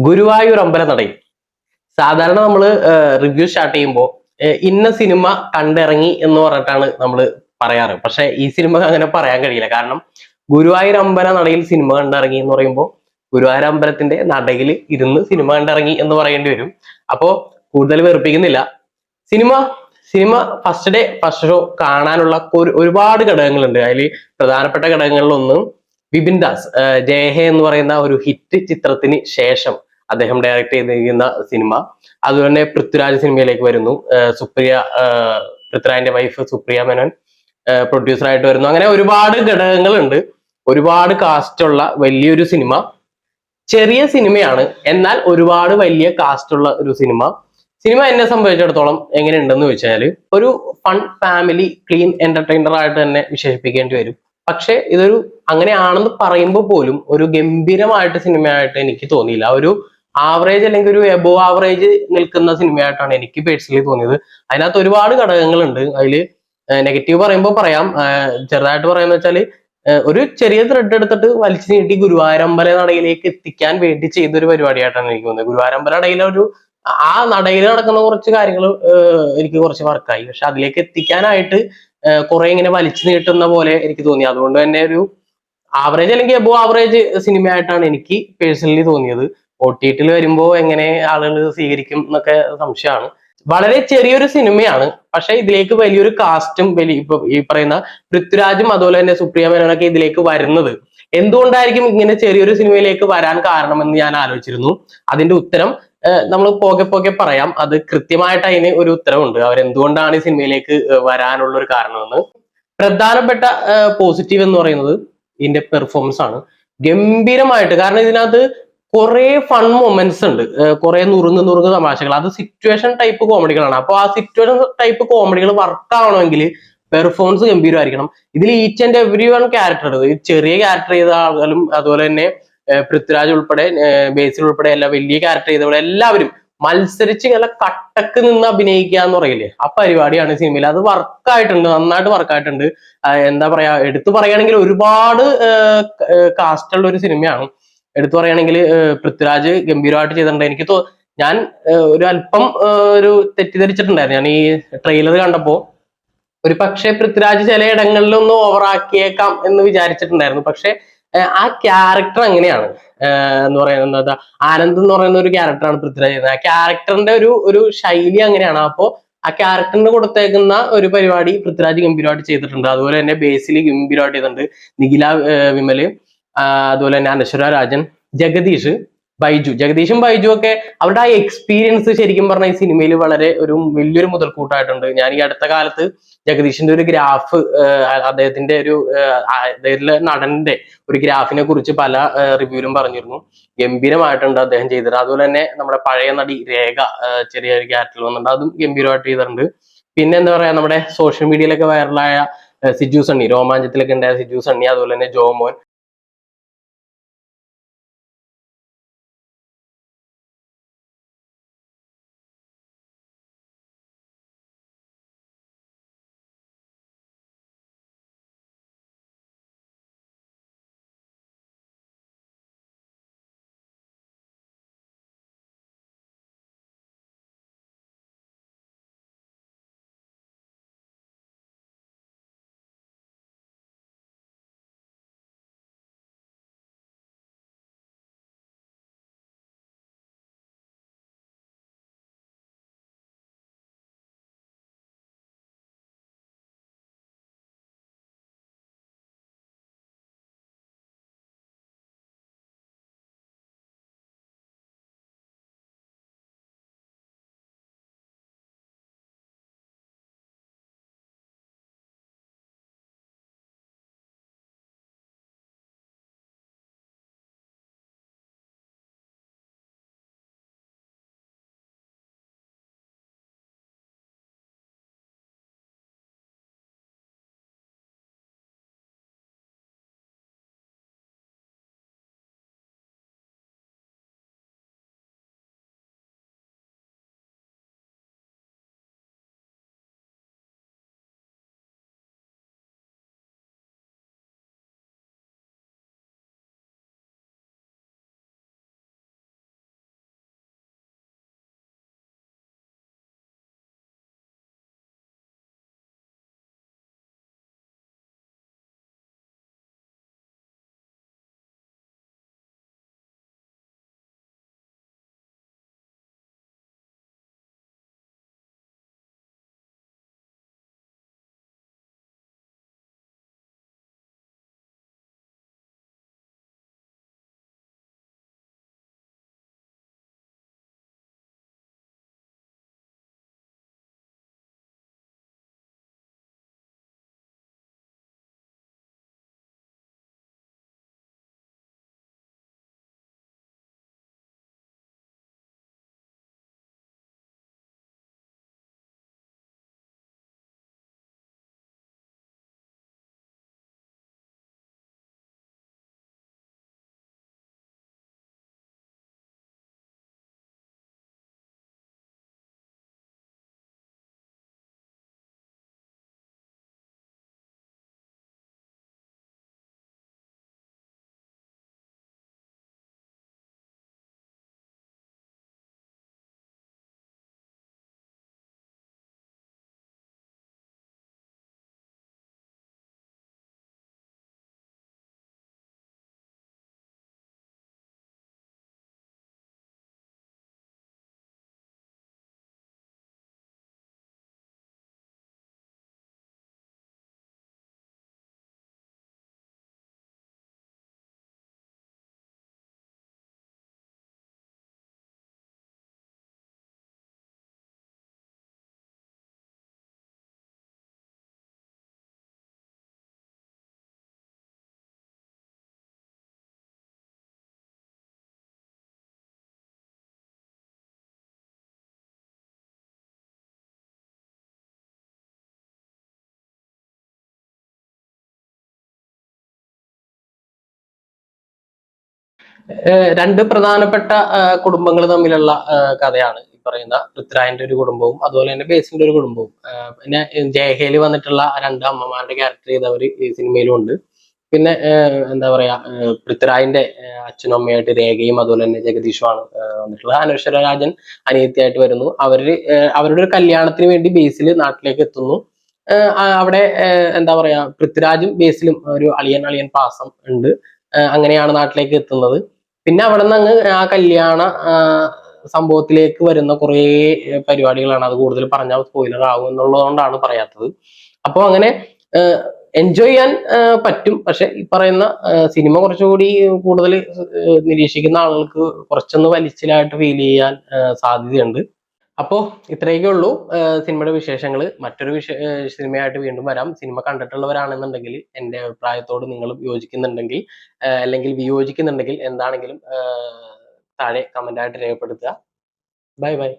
ഗുരുവായൂർ അമ്പലനടയിൽ സാധാരണ നമ്മൾ review start ചെയ്യുമ്പോൾ ഇന്ന സിനിമ കണ്ടിറങ്ങി എന്ന് പറഞ്ഞിട്ടാണ് നമ്മൾ പറയാറ്. പക്ഷെ ഈ സിനിമ അങ്ങനെ പറയാൻ കഴിയില്ല. കാരണം ഗുരുവായൂർ അമ്പലനടയിൽ സിനിമ കണ്ടിറങ്ങി എന്ന് പറയുമ്പോൾ ഗുരുവായൂർ അമ്പലത്തിന്റെ നടയിൽ ഇരുന്ന് സിനിമ കണ്ടിറങ്ങി എന്ന് പറയേണ്ടി വരും. അപ്പോ കൂടുതൽ വെറുപ്പിക്കുന്നില്ല. Cinema cinema first day first show കാണാനുള്ള ഒരുപാട് ഘടകങ്ങളുണ്ട്. അതിൽ പ്രധാനപ്പെട്ട ഘടകങ്ങളിലൊന്ന് വിപിൻ ദാസ് ജയഹേ എന്ന് പറയുന്ന ഒരു ഹിറ്റ് ചിത്രത്തിന് ശേഷം അദ്ദേഹം ഡയറക്ട് ചെയ്തിരിക്കുന്ന സിനിമ. അതുപോലെ തന്നെ പൃഥ്വിരാജ് സിനിമയിലേക്ക് വരുന്നു. സുപ്രിയ പൃഥ്വിരാജിന്റെ വൈഫ് സുപ്രിയ മേനോൻ പ്രൊഡ്യൂസർ ആയിട്ട് വരുന്നു. അങ്ങനെ ഒരുപാട് ഘടകങ്ങളുണ്ട്. ഒരുപാട് കാസ്റ്റ് ഉള്ള വലിയൊരു സിനിമ. ചെറിയ സിനിമയാണ്, എന്നാൽ ഒരുപാട് വലിയ കാസ്റ്റ് ഉള്ള ഒരു സിനിമ. സിനിമ എന്നെ സംബന്ധിച്ചിടത്തോളം എങ്ങനെയുണ്ടെന്ന് ചോദിച്ചാൽ ഒരു ഫൺ ഫാമിലി ക്ലീൻ എന്റർടൈനർ ആയിട്ട് തന്നെ വിശേഷിപ്പിക്കേണ്ടി വരും. പക്ഷെ ഇതൊരു അങ്ങനെയാണെന്ന് പറയുമ്പോൾ പോലും ഒരു ഗംഭീരമായിട്ട് സിനിമയായിട്ട് എനിക്ക് തോന്നിയില്ല. ഒരു ആവറേജ് അല്ലെങ്കിൽ ഒരു എബോ ആവറേജ് നിൽക്കുന്ന സിനിമയായിട്ടാണ് എനിക്ക് പേഴ്സണലി തോന്നിയത്. അതിനകത്ത് ഒരുപാട് ഘടകങ്ങളുണ്ട്. അതിൽ നെഗറ്റീവ് പറയുമ്പോൾ പറയാം. ചെറുതായിട്ട് പറയാന്ന് വെച്ചാല് ഒരു ചെറിയ ത്രെഡ് എടുത്തിട്ട് വലിച്ചു നീട്ടി ഗുരുവായൂരമ്പല നടയിലേക്ക് എത്തിക്കാൻ വേണ്ടി ചെയ്തൊരു പരിപാടിയായിട്ടാണ് എനിക്ക് തോന്നുന്നത്. ഗുരുവായൂരമ്പല നടയിലെ ആ നടയിൽ നടക്കുന്ന കുറച്ച് കാര്യങ്ങൾ എനിക്ക് കുറച്ച് വർക്കായി. പക്ഷെ അതിലേക്ക് എത്തിക്കാനായിട്ട് കുറെ ഇങ്ങനെ വലിച്ചു നീട്ടുന്ന പോലെ എനിക്ക് തോന്നി. അതുകൊണ്ട് തന്നെ ഒരു ആവറേജ് അല്ലെങ്കിൽ എബോ ആവറേജ് സിനിമയായിട്ടാണ് എനിക്ക് പേഴ്സണലി തോന്നിയത്. OTT വരുമ്പോൾ എങ്ങനെ ആളുകൾ സ്വീകരിക്കും എന്നൊക്കെ സംശയമാണ്. വളരെ ചെറിയൊരു സിനിമയാണ്, പക്ഷെ ഇതിലേക്ക് വലിയൊരു കാസ്റ്റും ഇപ്പൊ ഈ പറയുന്ന പൃഥ്വിരാജും അതുപോലെ തന്നെ സുപ്രിയ മേനോനൊക്കെ ഇതിലേക്ക് വരുന്നത് എന്തുകൊണ്ടായിരിക്കും ഇങ്ങനെ ചെറിയൊരു സിനിമയിലേക്ക് വരാൻ കാരണമെന്ന് ഞാൻ ആലോചിച്ചിരുന്നു. അതിന്റെ ഉത്തരം നമ്മൾ പോകെ പോകെ പറയാം. അത് കൃത്യമായിട്ട് അതിന് ഒരു ഉത്തരവുണ്ട്, അവരെന്തുകൊണ്ടാണ് ഈ സിനിമയിലേക്ക് വരാനുള്ള ഒരു കാരണമെന്ന്. പ്രധാനപ്പെട്ട പോസിറ്റീവ് എന്ന് പറയുന്നത് ഇതിന്റെ പെർഫോമൻസ് ആണ്. ഗംഭീരമായിട്ട്, കാരണം ഇതിനകത്ത് കുറെ ഫൺ മൊമെന്റ്സ് ഉണ്ട്, കുറെ നുറുങ്ങ് തമാശകൾ. അത് സിറ്റുവേഷൻ ടൈപ്പ് കോമഡികളാണ്. അപ്പൊ ആ സിറ്റുവേഷൻ ടൈപ്പ് കോമഡികൾ വർക്ക് ആവണമെങ്കിൽ പെർഫോമൻസ് ഗംഭീരമായിരിക്കണം. ഇതിൽ each and every one character, ചെറിയ ക്യാരക്ടർ ചെയ്ത ആളുകളും അതുപോലെ തന്നെ പൃഥ്വിരാജ് ഉൾപ്പെടെ ബേസിൽ ഉൾപ്പെടെ എല്ലാ വലിയ ക്യാരക്ടർ ചെയ്തവരെ എല്ലാവരും മത്സരിച്ച് ഇങ്ങനെ കട്ടക്ക് നിന്ന് അഭിനയിക്കുക എന്ന് പറയില്ലേ, ആ പരിപാടിയാണ് സിനിമയിൽ. അത് വർക്കായിട്ടുണ്ട്, നന്നായിട്ട് വർക്കായിട്ടുണ്ട്. എന്താ പറയാ, എടുത്തു പറയുകയാണെങ്കിൽ ഒരുപാട് കാസ്റ്റുള്ള ഒരു സിനിമയാണ്. എടുത്തു പറയുകയാണെങ്കിൽ പൃഥ്വിരാജ് ഗംഭീരമായിട്ട് ചെയ്തിട്ടുണ്ട്. ഞാൻ ഒരു അല്പം ഒരു തെറ്റിദ്ധരിച്ചിട്ടുണ്ടായിരുന്നു. ഞാൻ ഈ ട്രെയിലർ കണ്ടപ്പോ ഒരു പക്ഷേ പൃഥ്വിരാജ് ചില ഇടങ്ങളിലൊന്നും ഓവറാക്കിയേക്കാം എന്ന് വിചാരിച്ചിട്ടുണ്ടായിരുന്നു. പക്ഷെ ആ ക്യാരക്ടർ അങ്ങനെയാണ്. എന്ന് പറയുന്നത് ആനന്ദ് എന്ന് പറയുന്ന ഒരു ക്യാരക്ടറാണ് പൃഥ്വിരാജ് ചെയ്യുന്നത്. ആ ക്യാരക്ടറിന്റെ ഒരു ശൈലി അങ്ങനെയാണ്. അപ്പോ ആ ക്യാരക്ടറിന് കൊടുത്തേക്കുന്ന ഒരു പരിപാടി പൃഥ്വിരാജ് ഗംഭീരമായിട്ട് ചെയ്തിട്ടുണ്ട്. അതുപോലെ തന്നെ ബേസിൽ ഗംഭീരമായിട്ട് ചെയ്തിട്ടുണ്ട്. നിഖില വിമല്, അതുപോലെ തന്നെ അനശ്വര രാജൻ, ജഗദീഷ്, ജഗദീഷും ബൈജു ഒക്കെ അവരുടെ ആ എക്സ്പീരിയൻസ് ശരിക്കും പറഞ്ഞ ഈ സിനിമയിൽ വളരെ വലിയൊരു മുതൽക്കൂട്ടായിട്ടുണ്ട്. ഞാൻ ഈ അടുത്ത കാലത്ത് ജഗദീഷിന്റെ ഒരു ഗ്രാഫ്, അദ്ദേഹത്തിന്റെ അദ്ദേഹത്തിലെ നടന്റെ ഒരു ഗ്രാഫിനെ കുറിച്ച് പല റിവ്യൂലും പറഞ്ഞിരുന്നു. ഗംഭീരമായിട്ടുണ്ട് അദ്ദേഹം ചെയ്തത്. അതുപോലെ തന്നെ നമ്മുടെ പഴയ നടി രേഖ ചെറിയൊരു ക്യാരക്ടറിൽ വന്നിട്ടുണ്ട്, അതും ഗംഭീരമായിട്ട് ചെയ്തിട്ടുണ്ട്. പിന്നെ എന്താ പറയാ, നമ്മുടെ സോഷ്യൽ മീഡിയയിലൊക്കെ വൈറലായ സിജു സണ്ണി, രോമാഞ്ചത്തിലൊക്കെ ഉണ്ടായ സിജു സണ്ണി, അതുപോലെ തന്നെ ജോമോൻ, രണ്ട് പ്രധാനപ്പെട്ട കുടുംബങ്ങൾ തമ്മിലുള്ള കഥയാണ് ഈ പറയുന്ന പൃഥ്വിരാജിന്റെ ഒരു കുടുംബവും അതുപോലെ തന്നെ ബേസിന്റെ ഒരു കുടുംബവും. പിന്നെ ജയഹേലി വന്നിട്ടുള്ള രണ്ട് അമ്മമാരുടെ ക്യാരക്ടർ ചെയ്തവർ ഈ സിനിമയിലും ഉണ്ട്. പിന്നെ എന്താ പറയാ, പൃഥ്വിരാജിന്റെ അച്ഛനും അമ്മയായിട്ട് രേഖയും അതുപോലെ തന്നെ ജഗദീഷുമാണ് വന്നിട്ടുള്ളത്. അനശ്വര രാജൻ അനിയത്തിയായിട്ട് വരുന്നു. അവരുടെ ഒരു കല്യാണത്തിന് വേണ്ടി ബേസിൽ നാട്ടിലേക്ക് എത്തുന്നു. അവിടെ എന്താ പറയാ, പൃഥ്വിരാജും ബേസിലും ഒരു അളിയൻ അളിയൻ പാസം ഉണ്ട്. അങ്ങനെയാണ് നാട്ടിലേക്ക് എത്തുന്നത്. പിന്നെ അവിടെ നിന്ന് അങ്ങ് ആ കല്യാണ സംഭവത്തിലേക്ക് വരുന്ന കുറേ പരിപാടികളാണ്. അത് കൂടുതൽ പറഞ്ഞാൽ സ്പോയിലർ ആകും എന്നുള്ളതുകൊണ്ടാണ് പറയാത്തത്. അപ്പോൾ അങ്ങനെ എൻജോയ് ചെയ്യാൻ പറ്റും. പക്ഷെ ഈ പറയുന്ന സിനിമ കുറച്ചുകൂടി കൂടുതൽ നിരീക്ഷിക്കുന്ന ആളുകൾക്ക് കുറച്ചൊന്ന് വലിച്ചിലായിട്ട് ഫീൽ ചെയ്യാൻ സാധ്യതയുണ്ട്. അപ്പോ ഇത്രയൊക്കെ ഉള്ളൂ സിനിമയുടെ വിശേഷങ്ങൾ. മറ്റൊരു സിനിമയായിട്ട് വീണ്ടും വരാം. സിനിമ കണ്ടിട്ടുള്ളവരാണെന്നുണ്ടെങ്കിൽ എന്റെ അഭിപ്രായത്തോട് നിങ്ങൾ യോജിക്കുന്നുണ്ടെങ്കിൽ അല്ലെങ്കിൽ വിയോജിക്കുന്നുണ്ടെങ്കിൽ എന്താണെങ്കിലും താഴെ കമന്റ് ആയിട്ട് രേഖപ്പെടുത്തുക. Bye bye.